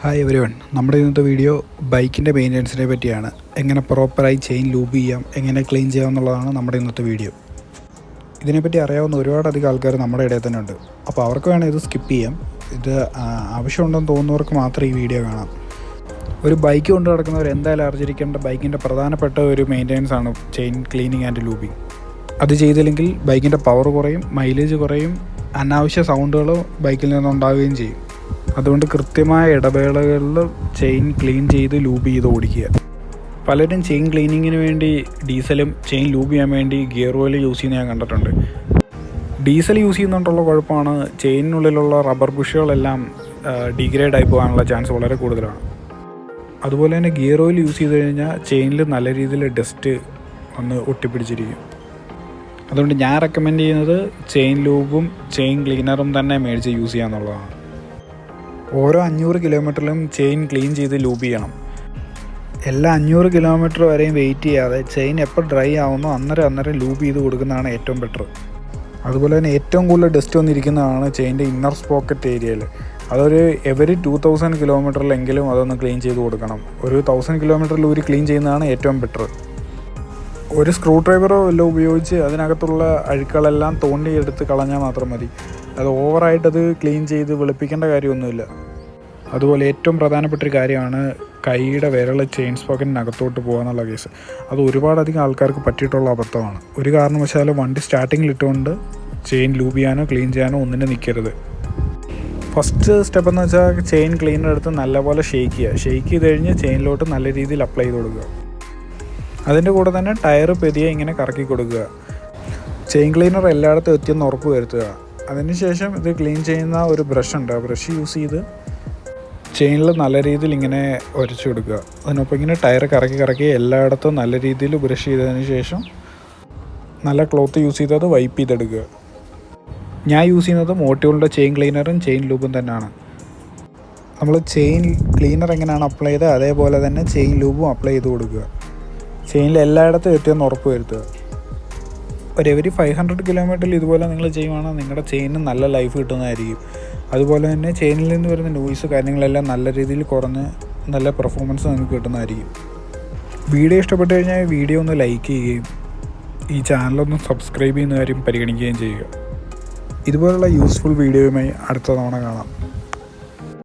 Hi everyone, നമ്മുടെ ഇന്നത്തെ video ബൈക്കിൻ്റെ മെയിൻ്റനൻസിനെ പറ്റിയാണ്. എങ്ങനെ പ്രോപ്പറായി ചെയിൻ ലൂബ് ചെയ്യാം, എങ്ങനെ ക്ലീൻ ചെയ്യാം എന്നുള്ളതാണ് നമ്മുടെ ഇന്നത്തെ വീഡിയോ. ഇതിനെപ്പറ്റി അറിയാവുന്ന ഒരുപാടധികം ആൾക്കാർ നമ്മുടെ ഇടയിൽ തന്നെ ഉണ്ട്. അപ്പോൾ അവർക്ക് വേണം ഇത് സ്കിപ്പ് ചെയ്യാം. ഇത് ആവശ്യമുണ്ടെന്ന് തോന്നുന്നവർക്ക് മാത്രം ഈ വീഡിയോ കാണാം. ഒരു ബൈക്ക് കൊണ്ട് നടക്കുന്നവർ എന്തായാലും അറിഞ്ഞിരിക്കേണ്ട ബൈക്കിൻ്റെ പ്രധാനപ്പെട്ട ഒരു മെയിൻ്റനൻസ് ആണ് ചെയിൻ ക്ലീനിങ് ആൻഡ് ലൂബിങ്. അത് ചെയ്തില്ലെങ്കിൽ ബൈക്കിൻ്റെ പവർ കുറയും, മൈലേജ് കുറയും, അനാവശ്യ സൗണ്ടുകൾ ബൈക്കിൽ നിന്നുണ്ടാവുകയും ചെയ്യും. അതുകൊണ്ട് കൃത്യമായ ഇടവേളകളിൽ ചെയിൻ ക്ലീൻ ചെയ്ത് ലൂബ് ചെയ്ത് ഓടിക്കുക. പലരും ചെയിൻ ക്ലീനിങ്ങിന് വേണ്ടി ഡീസലും ചെയിൻ ലൂബ് ചെയ്യാൻ വേണ്ടി ഗിയർ ഓയിൽ യൂസ് ചെയ്യുന്നത് ഞാൻ കണ്ടിട്ടുണ്ട്. ഡീസൽ യൂസ് ചെയ്യുന്നതുകൊണ്ടുള്ള കുഴപ്പമാണ് ചെയിനിനുള്ളിലുള്ള റബ്ബർ ബുഷുകളെല്ലാം ഡീഗ്രേഡ് ആയി പോകാനുള്ള ചാൻസ് വളരെ കൂടുതലാണ്. അതുപോലെ തന്നെ ഗിയർ ഓയിൽ യൂസ് ചെയ്ത് കഴിഞ്ഞാൽ ചെയിനിൽ നല്ല രീതിയിൽ ഡസ്റ്റ് വന്ന് ഒട്ടിപ്പിടിച്ചിരിക്കും. അതുകൊണ്ട് ഞാൻ റെക്കമെൻഡ് ചെയ്യുന്നത് ചെയിൻ ലൂബും ചെയിൻ ക്ലീനറും തന്നെ മേടിച്ച് യൂസ് ചെയ്യുക എന്നുള്ളതാണ്. ഓരോ 500 കിലോമീറ്ററിലും ചെയിൻ ക്ലീൻ ചെയ്ത് ലൂബ് ചെയ്യണം. എല്ലാ 500 കിലോമീറ്റർ വരെയും വെയിറ്റ് ചെയ്യാതെ ചെയിൻ എപ്പോൾ ഡ്രൈ ആവുന്നോ അന്നേരം ലൂബ് ചെയ്ത് കൊടുക്കുന്നതാണ് ഏറ്റവും ബെറ്റർ. അതുപോലെ തന്നെ ഏറ്റവും കൂടുതൽ ഡസ്റ്റ് വന്നിരിക്കുന്നതാണ് ചെയിൻ്റെ ഇന്നർ സ്പോക്കറ്റ് ഏരിയയിൽ. അതൊരു എവരി 2000 കിലോമീറ്ററിലെങ്കിലും അതൊന്ന് ക്ലീൻ ചെയ്ത് കൊടുക്കണം. ഒരു 1000 കിലോമീറ്ററിൽ ഒരു ക്ലീൻ ചെയ്യുന്നതാണ് ഏറ്റവും ബെറ്റർ. ഒരു സ്ക്രൂ ഡ്രൈവറോ എല്ലാം ഉപയോഗിച്ച് അതിനകത്തുള്ള അഴുക്കുകളെല്ലാം തോണ്ടിയെടുത്ത് കളഞ്ഞാൽ മാത്രം മതി. അത് ഓവറായിട്ടത് ക്ലീൻ ചെയ്ത് വെളുപ്പിക്കേണ്ട കാര്യമൊന്നുമില്ല. അതുപോലെ ഏറ്റവും പ്രധാനപ്പെട്ട ഒരു കാര്യമാണ് കൈയുടെ വിരൽ ചെയിൻ സ്പോക്കറ്റിനകത്തോട്ട് പോകാന്നുള്ള കേസ്. അത് ഒരുപാടധികം ആൾക്കാർക്ക് പറ്റിയിട്ടുള്ള അബദ്ധമാണ്. ഒരു കാരണവശാലും വണ്ടി സ്റ്റാർട്ടിങ്ങിലിട്ടുകൊണ്ട് ചെയിൻ ലൂബ് ചെയ്യാനോ ക്ലീൻ ചെയ്യാനോ ഒന്നിനും നിൽക്കരുത്. ഫസ്റ്റ് സ്റ്റെപ്പ് എന്ന് വെച്ചാൽ ചെയിൻ ക്ലീനർ എടുത്ത് നല്ലപോലെ ഷെയ്ക്ക് ചെയ്ത് കഴിഞ്ഞ് ചെയിനിലോട്ട് നല്ല രീതിയിൽ അപ്ലൈ ചെയ്ത് കൊടുക്കുക. അതിൻ്റെ കൂടെ തന്നെ ടയർ പെതിയെ ഇങ്ങനെ കറക്കി കൊടുക്കുക. ചെയിൻ ക്ലീനർ എല്ലായിടത്തും എത്തിയെന്ന് ഉറപ്പ് വരുത്തുക. അതിനുശേഷം ഇത് ക്ലീൻ ചെയ്യുന്ന ഒരു ബ്രഷ് ഉണ്ട്, ആ ബ്രഷ് യൂസ് ചെയ്ത് ചെയിനിൽ നല്ല രീതിയിൽ ഇങ്ങനെ ഉരച്ചു കൊടുക്കുക. അതിനൊപ്പം ഇങ്ങനെ ടയർ കറക്കി എല്ലായിടത്തും നല്ല രീതിയിൽ ബ്രഷ് ചെയ്തതിന് ശേഷം നല്ല ക്ലോത്ത് യൂസ് ചെയ്ത് അത് വൈപ്പ് ചെയ്തെടുക്കുക. ഞാൻ യൂസ് ചെയ്യുന്നത് മോട്ടോറിൻ്റെ ചെയിൻ ക്ലീനറും ചെയിൻ ലൂബും തന്നെയാണ്. നമ്മൾ ചെയിൻ ക്ലീനർ എങ്ങനെയാണ് അപ്ലൈ ചെയ്തത് അതേപോലെ തന്നെ ചെയിൻ ലൂബും അപ്ലൈ ചെയ്ത് കൊടുക്കുക. ചെയിനിൽ എല്ലായിടത്തും എത്തിയെന്ന് ഉറപ്പ് വരുത്തുക. ഒരു എവരി 500 കിലോമീറ്ററിൽ ഇതുപോലെ നിങ്ങൾ ചെയ്യുവാണെങ്കിൽ നിങ്ങളുടെ ചെയിനിന് നല്ല ലൈഫ് കിട്ടുന്നതായിരിക്കും. അതുപോലെ തന്നെ ചെയിനിൽ നിന്ന് വരുന്ന നോയ്സ് കാര്യങ്ങളെല്ലാം നല്ല രീതിയിൽ കുറഞ്ഞ് നല്ല പെർഫോമൻസ് നിങ്ങൾക്ക് കിട്ടുന്നതായിരിക്കും. വീഡിയോ ഇഷ്ടപ്പെട്ടു കഴിഞ്ഞാൽ വീഡിയോ ഒന്ന് ലൈക്ക് ചെയ്യുകയും ഈ ചാനലൊന്ന് സബ്സ്ക്രൈബ് ചെയ്യുന്ന കാര്യം പരിഗണിക്കുകയും ചെയ്യുക. ഇതുപോലുള്ള യൂസ്ഫുൾ വീഡിയോയുമായി അടുത്ത തവണ കാണാം.